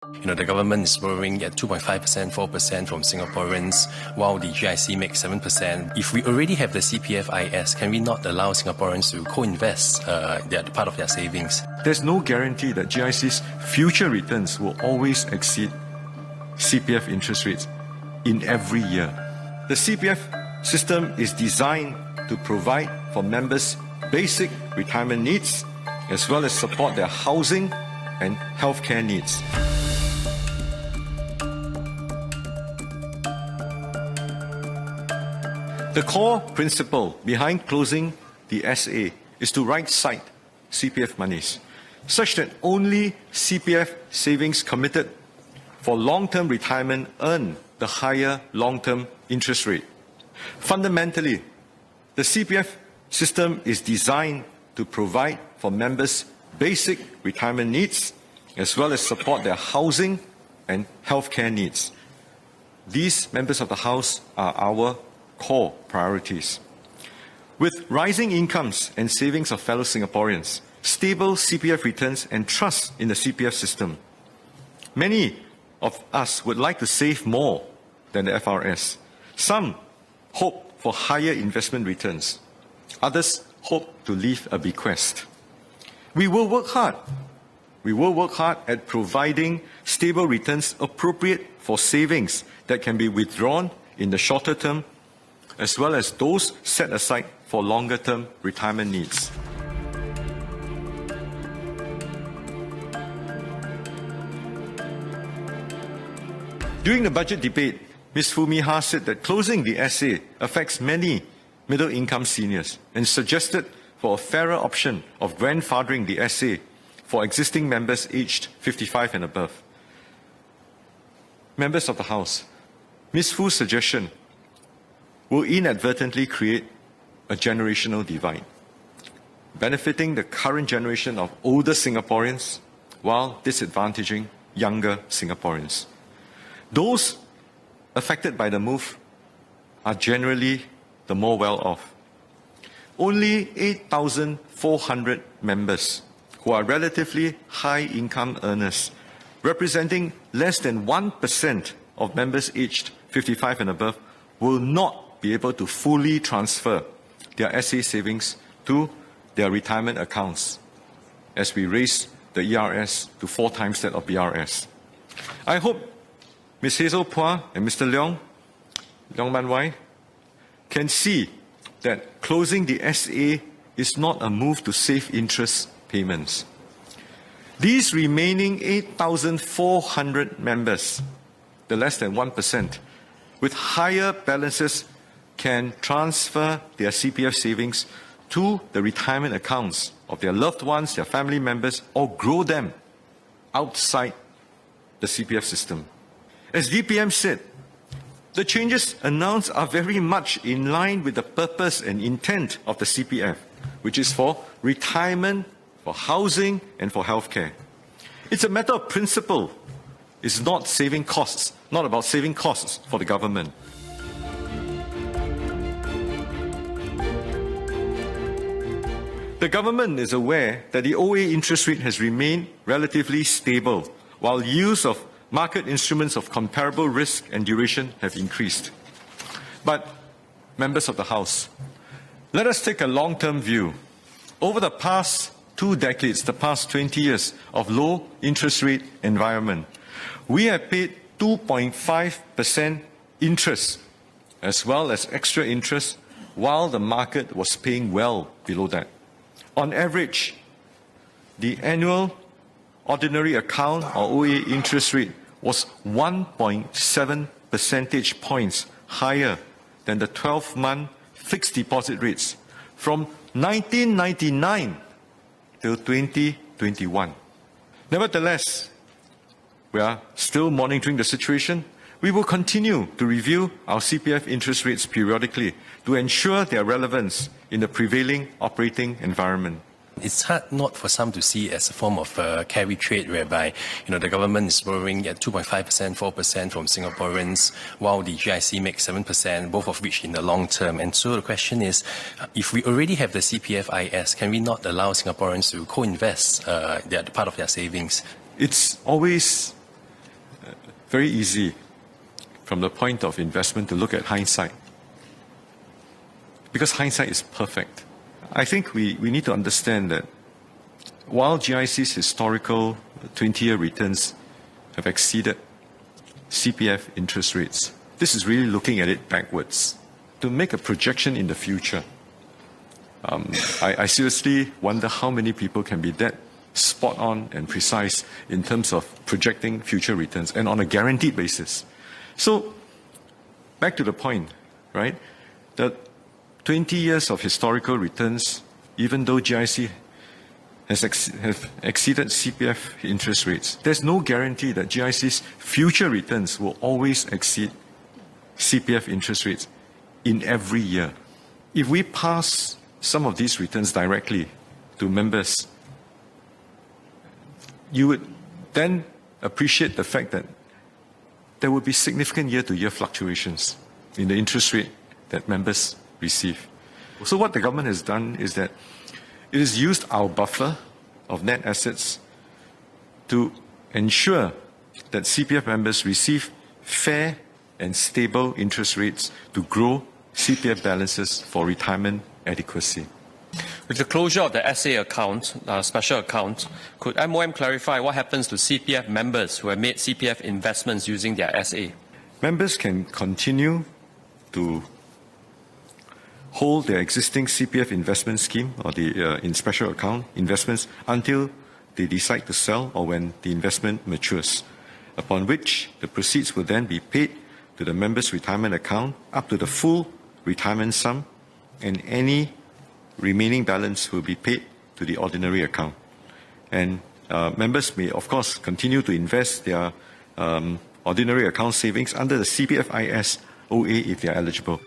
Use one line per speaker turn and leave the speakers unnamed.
The government is borrowing at 2.5%, 4% from Singaporeans, while the GIC makes 7%. If we already have the CPFIS, can we not allow Singaporeans to co-invest part of their savings?
There's no guarantee that GIC's future returns will always exceed CPF interest rates in every year. The CPF system is designed to provide for members' basic retirement needs, as well as support their housing and healthcare needs. The core principle behind closing the SA is to right-side CPF monies, such that only CPF savings committed for long-term retirement earn the higher long-term interest rate. Fundamentally, the CPF system is designed to provide for members' basic retirement needs, as well as support their housing and healthcare needs. These members of the House are our core priorities. With rising incomes and savings of fellow Singaporeans, stable CPF returns and trust in the CPF system, many of us would like to save more than the FRS. Some hope for higher investment returns. Others hope to leave a bequest. We will work hard. We will work hard at providing stable returns appropriate for savings that can be withdrawn in the shorter term, as well as those set aside for longer-term retirement needs. During the budget debate, Ms. Fumi Ha said that closing the SA affects many middle-income seniors and suggested for a fairer option of grandfathering the SA for existing members aged 55 and above. Members of the House, Ms. Fu's suggestion will inadvertently create a generational divide, benefiting the current generation of older Singaporeans while disadvantaging younger Singaporeans. Those affected by the move are generally the more well-off. Only 8,400 members who are relatively high-income earners, representing less than 1% of members aged 55 and above, will not be able to fully transfer their SA savings to their retirement accounts as we raise the ERS to 4 times that of BRS. I hope Ms. Hazel Phua and Mr. Leong Man Wai, can see that closing the SA is not a move to save interest payments. These remaining 8,400 members, the less than 1%, with higher balances can transfer their CPF savings to the retirement accounts of their loved ones, their family members, or grow them outside the CPF system. As DPM said, the changes announced are very much in line with the purpose and intent of the CPF, which is for retirement, for housing, and for healthcare. It's a matter of principle. It's not saving costs, not about saving costs for the government. The government is aware that the OA interest rate has remained relatively stable, while yields of market instruments of comparable risk and duration have increased. But, members of the House, let us take a long-term view. Over the past 2 decades, the past 20 years of low interest rate environment, we have paid 2.5% interest as well as extra interest while the market was paying well below that. On average, the annual ordinary account or OA interest rate was 1.7 percentage points higher than the 12-month fixed deposit rates from 1999 till 2021. Nevertheless, we are still monitoring the situation. We will continue to review our CPF interest rates periodically to ensure their relevance in the prevailing operating environment.
It's hard not for some to see as a form of carry trade whereby the government is borrowing at 2.5%, 4% from Singaporeans, while the GIC makes 7%, both of which in the long term. And so the question is, if we already have the CPFIS, can we not allow Singaporeans to co-invest part of their savings?
It's always very easy from the point of investment to look at hindsight, because hindsight is perfect. I think we need to understand that while GIC's historical 20-year returns have exceeded CPF interest rates, this is really looking at it backwards. To make a projection in the future, I seriously wonder how many people can be that spot on and precise in terms of projecting future returns and on a guaranteed basis. So, back to the point, right? The 20 years of historical returns, even though GIC have exceeded CPF interest rates, there's no guarantee that GIC's future returns will always exceed CPF interest rates in every year. If we pass some of these returns directly to members, you would then appreciate the fact that there would be significant year-to-year fluctuations in the interest rate that members receive. So what the government has done is that it has used our buffer of net assets to ensure that CPF members receive fair and stable interest rates to grow CPF balances for retirement adequacy.
With the closure of the SA account, special account, could MOM clarify what happens to CPF members who have made CPF investments using their SA?
Members can continue to hold their existing CPF investment scheme or the in special account investments until they decide to sell or when the investment matures, upon which the proceeds will then be paid to the member's retirement account up to the full retirement sum, and any remaining balance will be paid to the ordinary account. And members may, of course, continue to invest their ordinary account savings under the CPFIS OA if they are eligible.